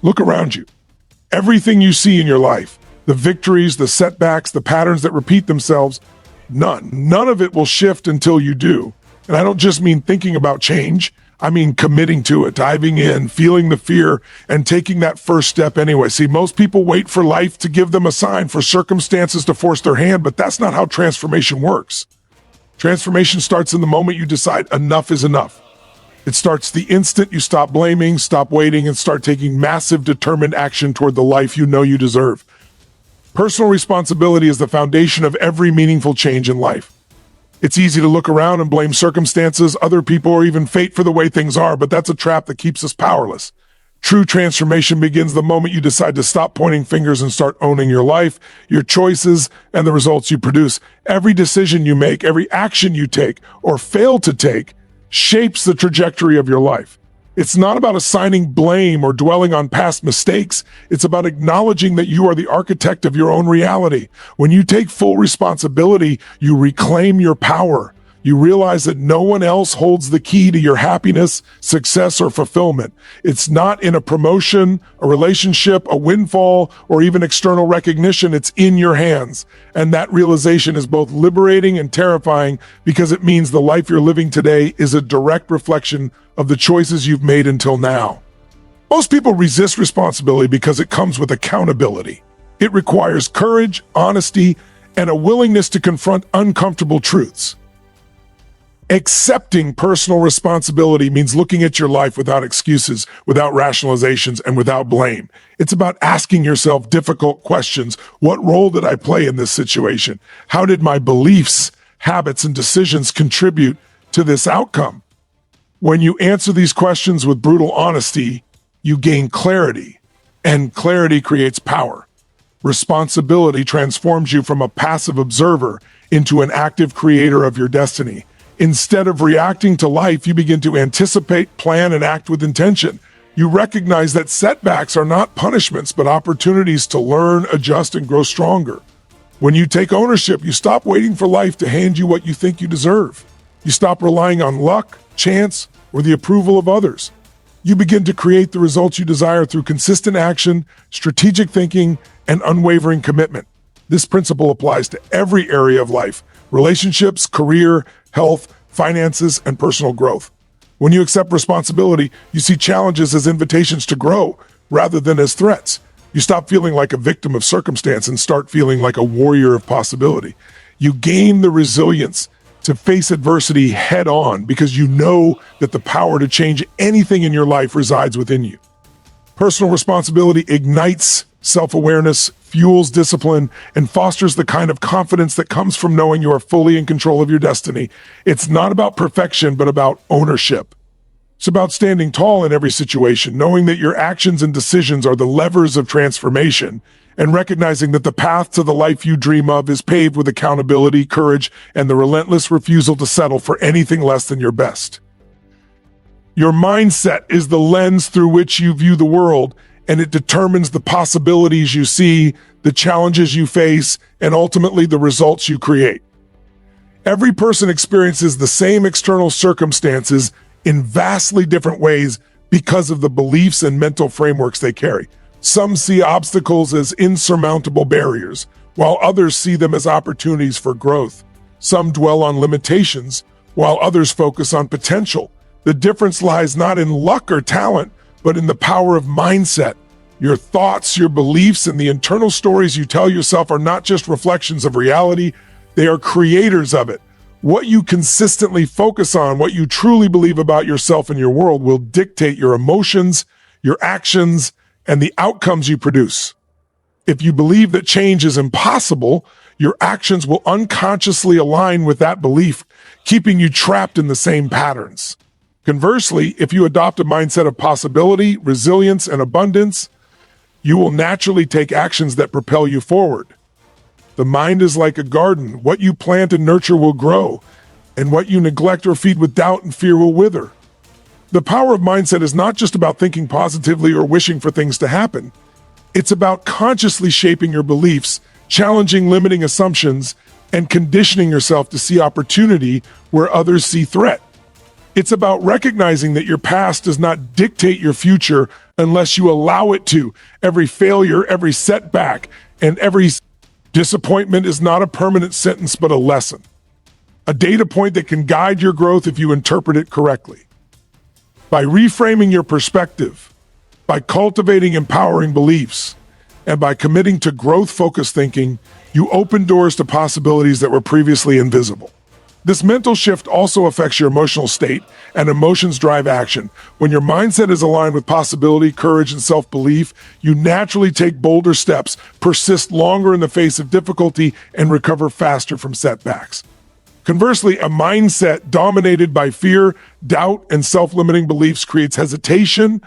Look around you. Everything you see in your life, the victories, the setbacks, the patterns that repeat themselves, none of it will shift until you do. And I don't just mean thinking about change. I mean committing to it, diving in, feeling the fear, and taking that first step anyway. See, most people wait for life to give them a sign, for circumstances to force their hand, but that's not how transformation works. Transformation starts in the moment you decide enough is enough. It starts the instant you stop blaming, stop waiting, and start taking massive, determined action toward the life you know you deserve. Personal responsibility is the foundation of every meaningful change in life. It's easy to look around and blame circumstances, other people, or even fate for the way things are, but that's a trap that keeps us powerless. True transformation begins the moment you decide to stop pointing fingers and start owning your life, your choices, and the results you produce. Every decision you make, every action you take or fail to take shapes the trajectory of your life. It's not about assigning blame or dwelling on past mistakes. It's about acknowledging that you are the architect of your own reality. When you take full responsibility, you reclaim your power. You realize that no one else holds the key to your happiness, success, or fulfillment. It's not in a promotion, a relationship, a windfall, or even external recognition. It's in your hands. And that realization is both liberating and terrifying because it means the life you're living today is a direct reflection of the choices you've made until now. Most people resist responsibility because it comes with accountability. It requires courage, honesty, and a willingness to confront uncomfortable truths. Accepting personal responsibility means looking at your life without excuses, without rationalizations, and without blame. It's about asking yourself difficult questions. What role did I play in this situation? How did my beliefs, habits, and decisions contribute to this outcome? When you answer these questions with brutal honesty, you gain clarity, and clarity creates power. Responsibility transforms you from a passive observer into an active creator of your destiny. Instead of reacting to life, you begin to anticipate, plan, and act with intention. You recognize that setbacks are not punishments, but opportunities to learn, adjust, and grow stronger. When you take ownership, you stop waiting for life to hand you what you think you deserve. You stop relying on luck, chance, or the approval of others. You begin to create the results you desire through consistent action, strategic thinking, and unwavering commitment. This principle applies to every area of life: relationships, career, health, finances, and personal growth. When you accept responsibility, you see challenges as invitations to grow rather than as threats. You stop feeling like a victim of circumstance and start feeling like a warrior of possibility. You gain the resilience to face adversity head on because you know that the power to change anything in your life resides within you. Personal responsibility ignites self-awareness, fuels discipline, and fosters the kind of confidence that comes from knowing you are fully in control of your destiny. It's not about perfection, but about ownership. It's about standing tall in every situation, knowing that your actions and decisions are the levers of transformation, and recognizing that the path to the life you dream of is paved with accountability, courage, and the relentless refusal to settle for anything less than your best. Your mindset is the lens through which you view the world, and it determines the possibilities you see, the challenges you face, and ultimately the results you create. Every person experiences the same external circumstances in vastly different ways because of the beliefs and mental frameworks they carry. Some see obstacles as insurmountable barriers, while others see them as opportunities for growth. Some dwell on limitations, while others focus on potential. The difference lies not in luck or talent, but in the power of mindset. Your thoughts, your beliefs, and the internal stories you tell yourself are not just reflections of reality, they are creators of it. What you consistently focus on, what you truly believe about yourself and your world, will dictate your emotions, your actions, and the outcomes you produce. If you believe that change is impossible, your actions will unconsciously align with that belief, keeping you trapped in the same patterns. Conversely, if you adopt a mindset of possibility, resilience, and abundance, you will naturally take actions that propel you forward. The mind is like a garden. What you plant and nurture will grow, and what you neglect or feed with doubt and fear will wither. The power of mindset is not just about thinking positively or wishing for things to happen. It's about consciously shaping your beliefs, challenging limiting assumptions, and conditioning yourself to see opportunity where others see threat. It's about recognizing that your past does not dictate your future unless you allow it to. Every failure, every setback, and every disappointment is not a permanent sentence, but a lesson. A data point that can guide your growth if you interpret it correctly. By reframing your perspective, by cultivating empowering beliefs, and by committing to growth-focused thinking, you open doors to possibilities that were previously invisible. This mental shift also affects your emotional state, and emotions drive action. When your mindset is aligned with possibility, courage, and self-belief, you naturally take bolder steps, persist longer in the face of difficulty, and recover faster from setbacks. Conversely, a mindset dominated by fear, doubt, and self-limiting beliefs creates hesitation,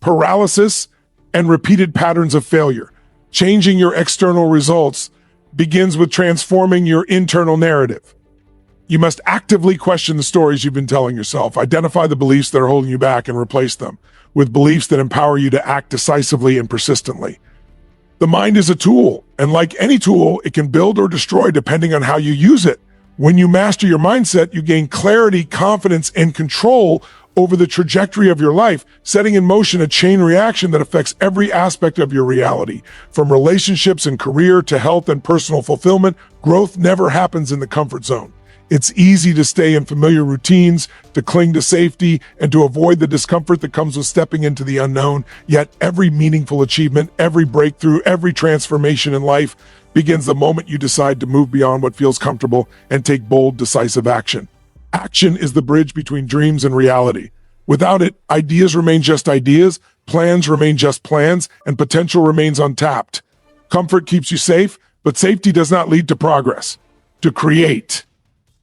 paralysis, and repeated patterns of failure. Changing your external results begins with transforming your internal narrative. You must actively question the stories you've been telling yourself, identify the beliefs that are holding you back, and replace them with beliefs that empower you to act decisively and persistently. The mind is a tool, and like any tool, it can build or destroy depending on how you use it. When you master your mindset, you gain clarity, confidence, and control over the trajectory of your life, setting in motion a chain reaction that affects every aspect of your reality. From relationships and career to health and personal fulfillment, growth never happens in the comfort zone. It's easy to stay in familiar routines, to cling to safety, and to avoid the discomfort that comes with stepping into the unknown. Yet every meaningful achievement, every breakthrough, every transformation in life begins the moment you decide to move beyond what feels comfortable and take bold, decisive action. Action is the bridge between dreams and reality. Without it, ideas remain just ideas, plans remain just plans, and potential remains untapped. Comfort keeps you safe, but safety does not lead to progress. To create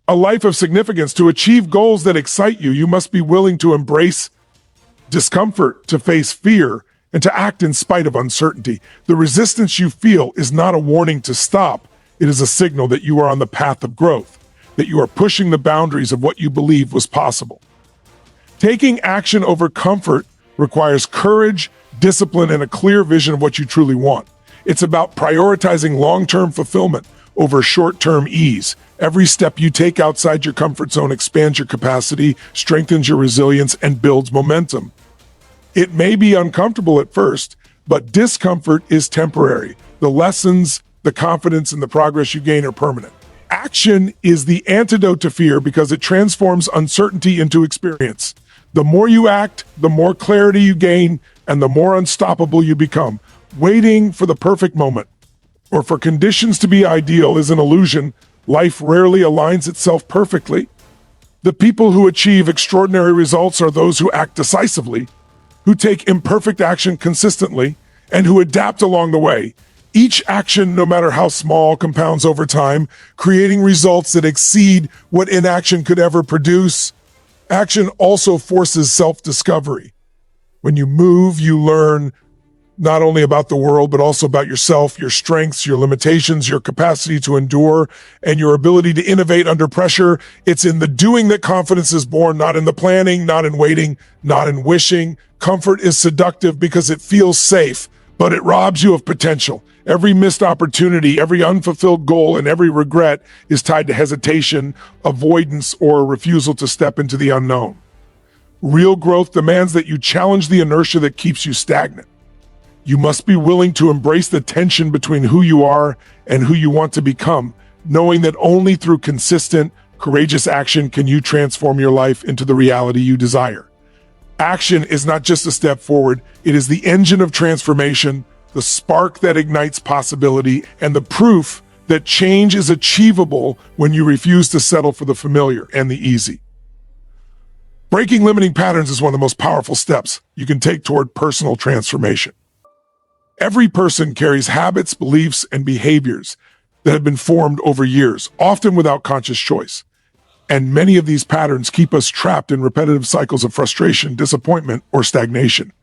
a life of significance, to achieve goals that excite you, you must be willing to embrace discomfort, to face fear, and to act in spite of uncertainty. The resistance you feel is not a warning to stop. It is a signal that you are on the path of growth, that you are pushing the boundaries of what you believe was possible. Taking action over comfort requires courage, discipline, and a clear vision of what you truly want. It's about prioritizing long-term fulfillment over short-term ease. Every step you take outside your comfort zone expands your capacity, strengthens your resilience, and builds momentum. It may be uncomfortable at first, but discomfort is temporary. The lessons, the confidence, and the progress you gain are permanent. Action is the antidote to fear because it transforms uncertainty into experience. The more you act, the more clarity you gain, and the more unstoppable you become. Waiting for the perfect moment or for conditions to be ideal is an illusion. Life rarely aligns itself perfectly. The people who achieve extraordinary results are those who act decisively, who take imperfect action consistently, and who adapt along the way. Each action, no matter how small, compounds over time, creating results that exceed what inaction could ever produce. Action also forces self-discovery. When you move, you learn not only about the world, but also about yourself, your strengths, your limitations, your capacity to endure, and your ability to innovate under pressure. It's in the doing that confidence is born, not in the planning, not in waiting, not in wishing. Comfort is seductive because it feels safe, but it robs you of potential. Every missed opportunity, every unfulfilled goal, and every regret is tied to hesitation, avoidance, or a refusal to step into the unknown. Real growth demands that you challenge the inertia that keeps you stagnant. You must be willing to embrace the tension between who you are and who you want to become, knowing that only through consistent, courageous action can you transform your life into the reality you desire. Action is not just a step forward, it is the engine of transformation, the spark that ignites possibility, and the proof that change is achievable when you refuse to settle for the familiar and the easy. Breaking limiting patterns is one of the most powerful steps you can take toward personal transformation. Every person carries habits, beliefs, and behaviors that have been formed over years, often without conscious choice. And many of these patterns keep us trapped in repetitive cycles of frustration, disappointment, or stagnation.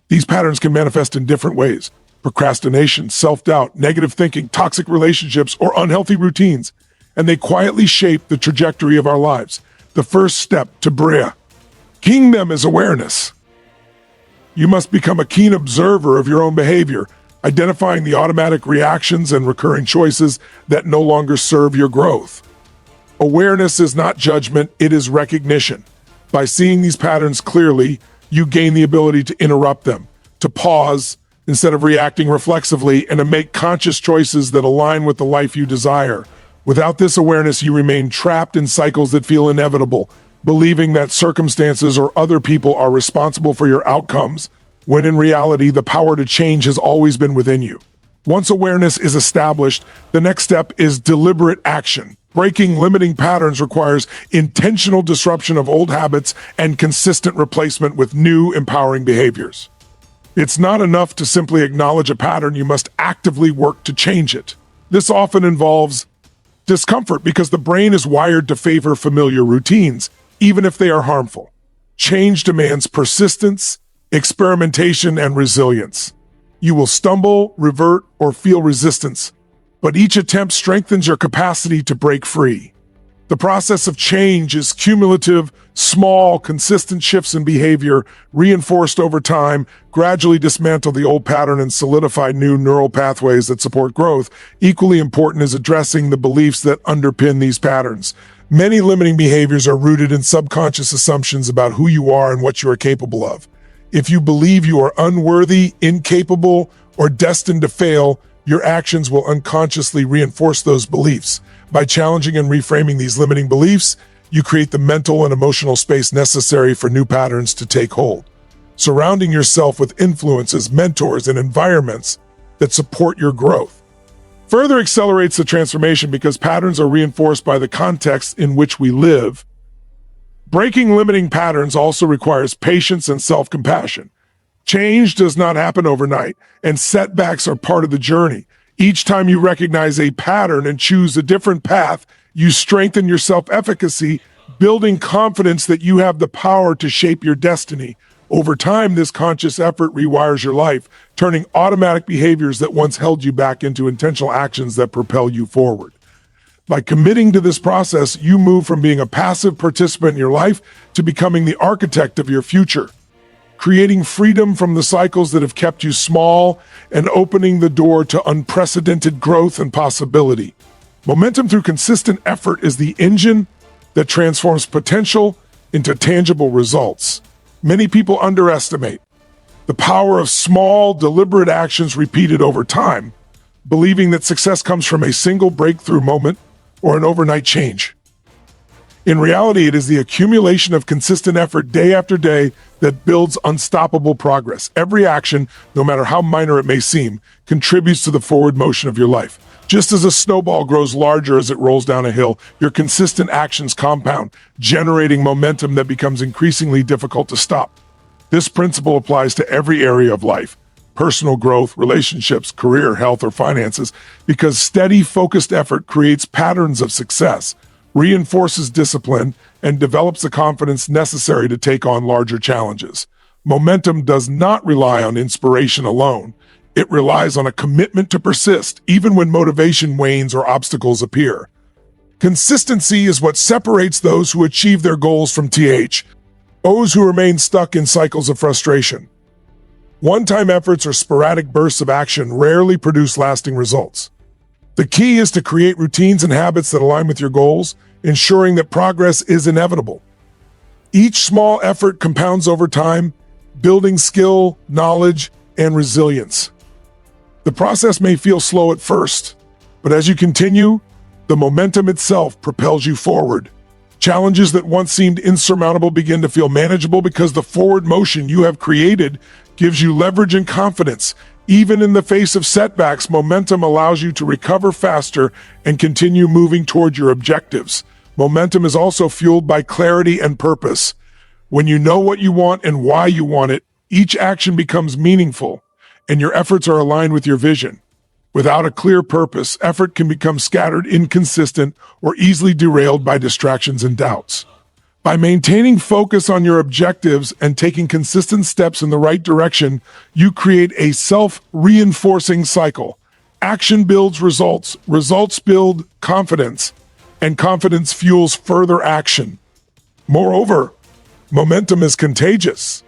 These patterns can manifest in different ways: procrastination, self-doubt, negative thinking, toxic relationships, or unhealthy routines. And they quietly shape the trajectory of our lives. The first step to breaking them is awareness. You must become a keen observer of your own behavior, identifying the automatic reactions and recurring choices that no longer serve your growth. Awareness is not judgment, it is recognition. By seeing these patterns clearly, you gain the ability to interrupt them, to pause instead of reacting reflexively, and to make conscious choices that align with the life you desire. Without this awareness, you remain trapped in cycles that feel inevitable, believing that circumstances or other people are responsible for your outcomes, when in reality, the power to change has always been within you. Once awareness is established, the next step is deliberate action. Breaking limiting patterns requires intentional disruption of old habits and consistent replacement with new, empowering behaviors. It's not enough to simply acknowledge a pattern, you must actively work to change it. This often involves discomfort because the brain is wired to favor familiar routines, even if they are harmful. Change demands persistence, experimentation, and resilience. You will stumble, revert, or feel resistance, but each attempt strengthens your capacity to break free. The process of change is cumulative, small, consistent shifts in behavior, reinforced over time, gradually dismantle the old pattern and solidify new neural pathways that support growth. Equally important is addressing the beliefs that underpin these patterns. Many limiting behaviors are rooted in subconscious assumptions about who you are and what you are capable of. If you believe you are unworthy, incapable, or destined to fail, your actions will unconsciously reinforce those beliefs. By challenging and reframing these limiting beliefs, you create the mental and emotional space necessary for new patterns to take hold. Surrounding yourself with influences, mentors, and environments that support your growth further accelerates the transformation because patterns are reinforced by the context in which we live. Breaking limiting patterns also requires patience and self-compassion. Change does not happen overnight, and setbacks are part of the journey. Each time you recognize a pattern and choose a different path, you strengthen your self-efficacy, building confidence that you have the power to shape your destiny. Over time, this conscious effort rewires your life, turning automatic behaviors that once held you back into intentional actions that propel you forward. By committing to this process, you move from being a passive participant in your life to becoming the architect of your future, creating freedom from the cycles that have kept you small and opening the door to unprecedented growth and possibility. Momentum through consistent effort is the engine that transforms potential into tangible results. Many people underestimate the power of small, deliberate actions repeated over time, believing that success comes from a single breakthrough moment or an overnight change. In reality, it is the accumulation of consistent effort day after day that builds unstoppable progress. Every action, no matter how minor it may seem, contributes to the forward motion of your life. Just as a snowball grows larger as it rolls down a hill, your consistent actions compound, generating momentum that becomes increasingly difficult to stop. This principle applies to every area of life: personal growth, relationships, career, health, or finances, because steady, focused effort creates patterns of success, reinforces discipline, and develops the confidence necessary to take on larger challenges. Momentum does not rely on inspiration alone. It relies on a commitment to persist, even when motivation wanes or obstacles appear. Consistency is what separates those who achieve their goals from those who remain stuck in cycles of frustration. One-time efforts or sporadic bursts of action rarely produce lasting results. The key is to create routines and habits that align with your goals, ensuring that progress is inevitable. Each small effort compounds over time, building skill, knowledge, and resilience. The process may feel slow at first, but as you continue, the momentum itself propels you forward. Challenges that once seemed insurmountable begin to feel manageable because the forward motion you have created gives you leverage and confidence. Even in the face of setbacks, momentum allows you to recover faster and continue moving toward your objectives. Momentum is also fueled by clarity and purpose. When you know what you want and why you want it, each action becomes meaningful, and your efforts are aligned with your vision. Without a clear purpose, effort can become scattered, inconsistent, or easily derailed by distractions and doubts. By maintaining focus on your objectives and taking consistent steps in the right direction, you create a self-reinforcing cycle. Action builds results, results build confidence, and confidence fuels further action. Moreover, momentum is contagious.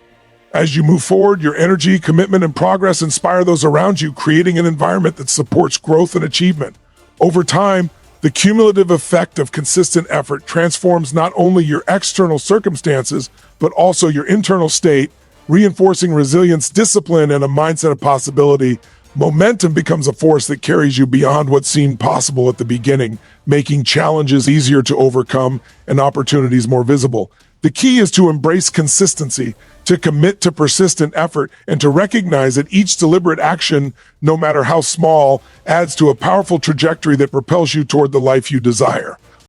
As you move forward, your energy, commitment, and progress inspire those around you, creating an environment that supports growth and achievement. Over time, The cumulative effect of consistent effort transforms not only your external circumstances, but also your internal state, reinforcing resilience, discipline, and a mindset of possibility. Momentum becomes a force that carries you beyond what seemed possible at the beginning, making challenges easier to overcome and opportunities more visible. The key is to embrace consistency, to commit to persistent effort, and to recognize that each deliberate action, no matter how small, adds to a powerful trajectory that propels you toward the life you desire.